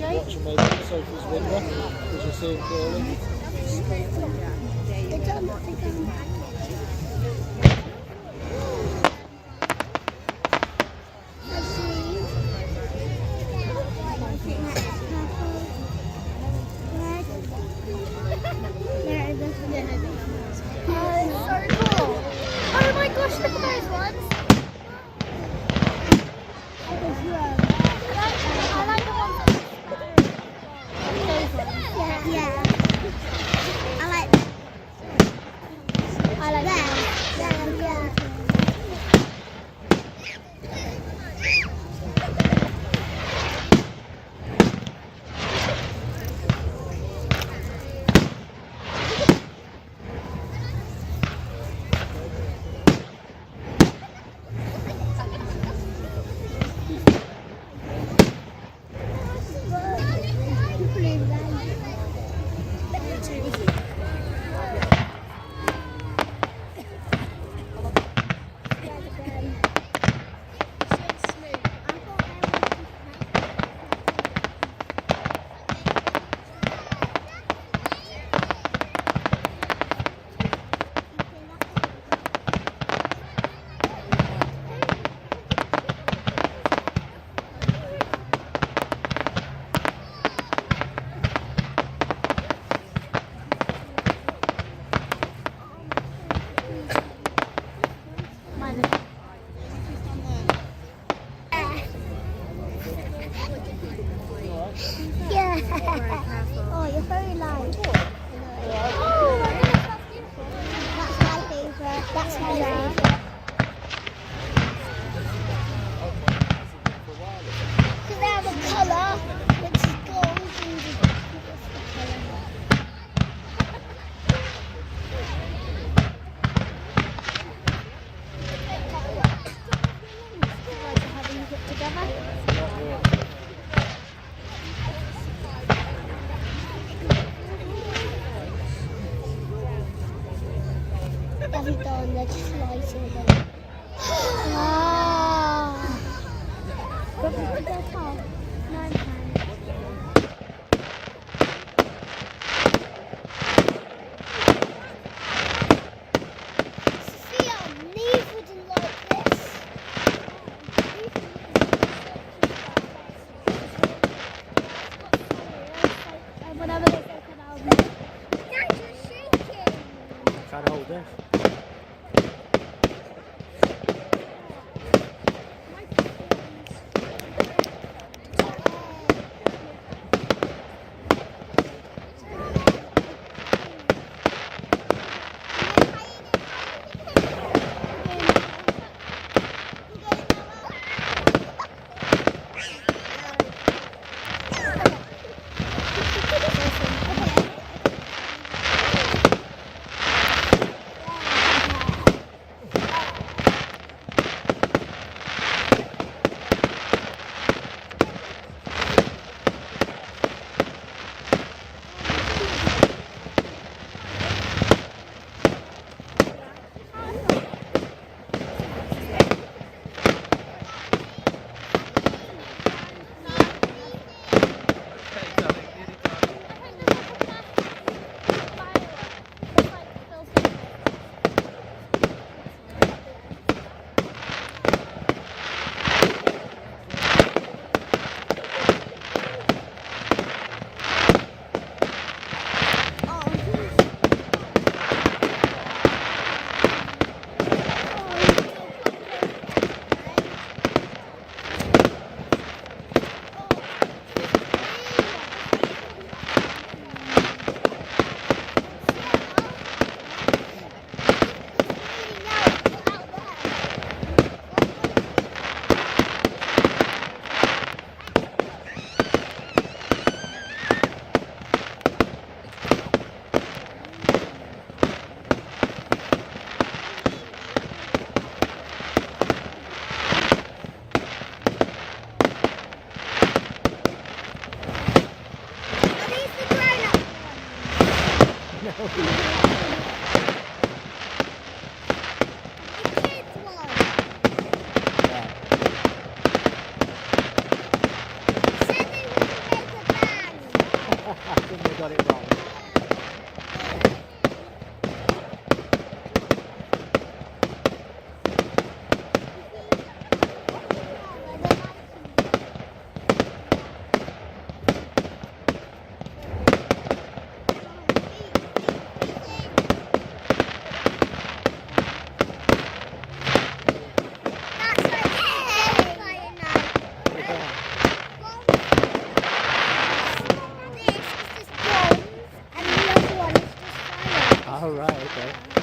Watch maybe Sophie's window because you see him clearly. Oh my gosh, look at those ones. I like the ones. Yeah. I like them. Yeah. Yeah. Oh, you're very light. Oh, that's my favourite. That's my favourite. Because they have a colour which is gold and the colour. Having it together. Have you done legislation? Ah. What did that cost? £9. Sophia, Neve wouldn't like this. Whenever they take an album. Guys, you're shaking. Trying to hold this. got it wrong. All right, okay.